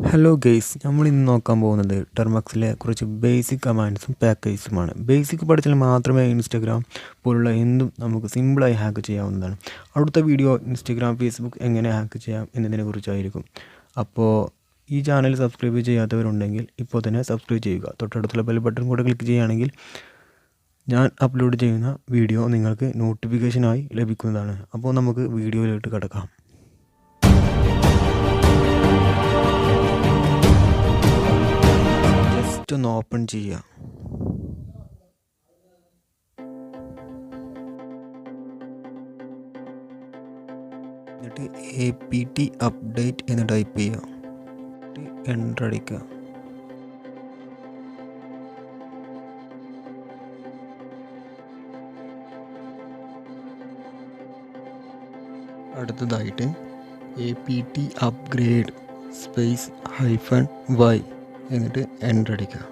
Hello guys, നമ്മൾ ഇന്ന് നോക്കാൻ പോകുന്നത് ടെർമക്സിലെ കുറച്ച് ബേസിക് കമാൻഡ്സും പാക്കേജസുമാണ്. ബേസിക് പഠിച്ചാൽ മാത്രമേ ഇൻസ്റ്റാഗ്രാം പോലുള്ള എന്തും നമുക്ക് സിമ്പിളായി ഹാക്ക് ചെയ്യാവുന്നതാണ്. അടുത്ത വീഡിയോ ഇൻസ്റ്റാഗ്രാം, ഫേസ്ബുക്ക് എങ്ങനെ ഹാക്ക് ചെയ്യാം എന്നതിനെ കുറിച്ചായിരിക്കും. അപ്പോൾ ഈ ചാനൽ സബ്സ്ക്രൈബ് ചെയ്യാത്തവരുണ്ടെങ്കിൽ ഇപ്പോൾ തന്നെ സബ്സ്ക്രൈബ് ചെയ്യുക. തൊട്ടടുത്തുള്ള ബെൽ ബട്ടൺ കൂടെ ക്ലിക്ക് ചെയ്യുകയാണെങ്കിൽ ഞാൻ അപ്ലോഡ് ചെയ്യുന്ന വീഡിയോ നിങ്ങൾക്ക് നോട്ടിഫിക്കേഷനായി ലഭിക്കുന്നതാണ്. അപ്പോൾ നമുക്ക് വീഡിയോയിലോട്ട് കിടക്കാം. ജസ്റ്റ് ഒന്ന് ഓപ്പൺ ചെയ്യുക. എന്നിട്ട് apt അപ്ഡേറ്റ് എന്ന് ടൈപ്പ് ചെയ്യുക. എൻ്റർ അടിക്കുക. അടുത്തതായിട്ട് apt അപ്ഗ്രേഡ് -y എന്നിട്ട് എൻ്റർ അടിക്കുക.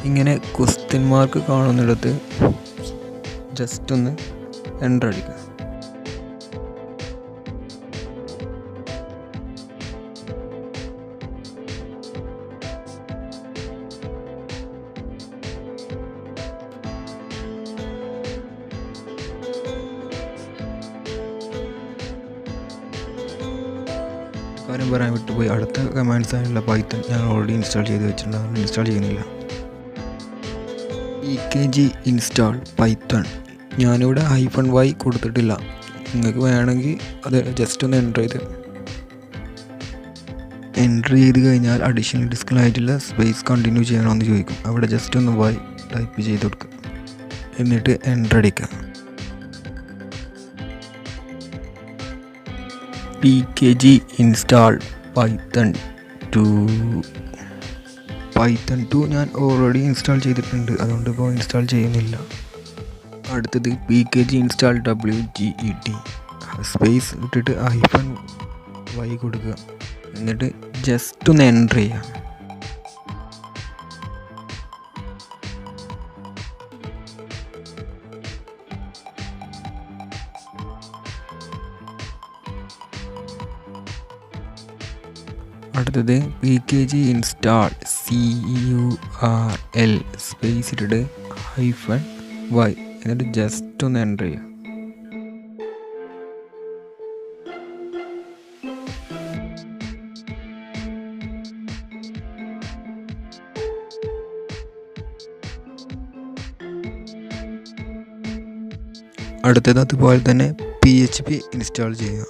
ഇങ്ങനെ ക്വസ്റ്റ്യൻ മാർക്ക് കാണുന്നിടത്ത് ജസ്റ്റ് ഒന്ന് എൻ്റർ അടിക്കുക. കാര്യം പറയാൻ വിട്ടുപോയി, അടുത്ത കമാൻഡ്സ് ആയുള്ള പൈത്തൺ ഞാൻ ഓൾറെഡി ഇൻസ്റ്റാൾ ചെയ്ത് വെച്ചിട്ടുണ്ട്, അതുകൊണ്ട് ഇൻസ്റ്റാൾ ചെയ്യുന്നില്ല. ekg install Python. ഞാനിവിടെ -y കൊടുത്തിട്ടില്ല. നിങ്ങൾക്ക് വേണമെങ്കിൽ അത് ജസ്റ്റ് ഒന്ന് എൻ്റർ ചെയ്ത് കഴിഞ്ഞാൽ അഡീഷണൽ ഡിസ്കിലായിട്ടുള്ള സ്പേസ് കണ്ടിന്യൂ ചെയ്യണമെന്ന് ചോദിക്കും. അവിടെ ജസ്റ്റ് ഒന്ന് y ടൈപ്പ് ചെയ്ത് കൊടുക്കുക. എന്നിട്ട് എൻ്റർ അടിക്കുക. pkg ഇൻസ്റ്റാൾ പൈത്തൺ 2 ഞാൻ ഓൾറെഡി ഇൻസ്റ്റാൾ ചെയ്തിട്ടുണ്ട്, അതുകൊണ്ട് ഇപ്പോൾ ഇൻസ്റ്റാൾ ചെയ്യുന്നില്ല. അടുത്തത് pkg ഇൻസ്റ്റാൾ wget സ്പേസ് ഇട്ടിട്ട് -y കൊടുക്കുക. എന്നിട്ട് ജസ്റ്റ് ഒന്ന് എൻ്റർ ചെയ്യുക. അടുത്തത് pkg ഇൻസ്റ്റാൾ curl സ്പേസ് ഇട്ടിട്ട് -y എന്നിട്ട് ജസ്റ്റ് ഒന്ന് എൻ്റർ ചെയ്യുക. അടുത്തത് അതുപോലെ തന്നെ php ഇൻസ്റ്റാൾ ചെയ്യുക.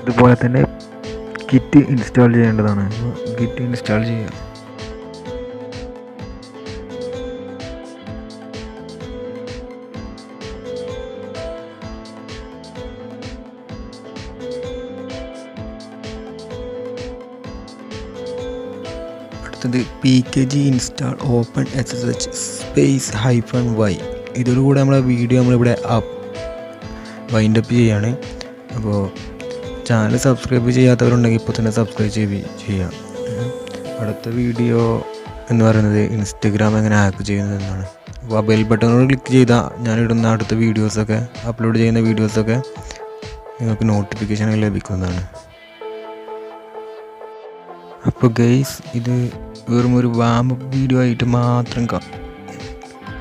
അതുപോലെ തന്നെ കിറ്റ് ഇൻസ്റ്റാൾ ചെയ്യേണ്ടതാണ്. കിറ്റ് ഇൻസ്റ്റാൾ ചെയ്യുക. അടുത്തത് PKG ഇൻസ്റ്റാൾ openssh -y. ഇതോടുകൂടെ നമ്മളെ വീഡിയോ നമ്മളിവിടെ വൈൻഡപ്പ് ചെയ്യാണ്. അപ്പോൾ ചാനൽ സബ്സ്ക്രൈബ് ചെയ്യാത്തവരുണ്ടെങ്കിൽ ഇപ്പോൾ തന്നെ സബ്സ്ക്രൈബ് ചെയ്യാം. അടുത്ത വീഡിയോ എന്ന് പറയുന്നത് ഇൻസ്റ്റഗ്രാം എങ്ങനെ ഹാക്ക് ചെയ്യുന്നതെന്നാണ്. അപ്പോൾ ആ ബെൽ ബട്ടണോട് ക്ലിക്ക് ചെയ്താൽ ഞാനിടുന്ന അടുത്ത വീഡിയോസൊക്കെ അപ്ലോഡ് ചെയ്യുന്ന വീഡിയോസൊക്കെ നിങ്ങൾക്ക് നോട്ടിഫിക്കേഷൻ ലഭിക്കുന്നതാണ്. അപ്പോൾ ഗൈസ്, ഇത് വെറും ഒരു വാം വീഡിയോ ആയിട്ട് മാത്രം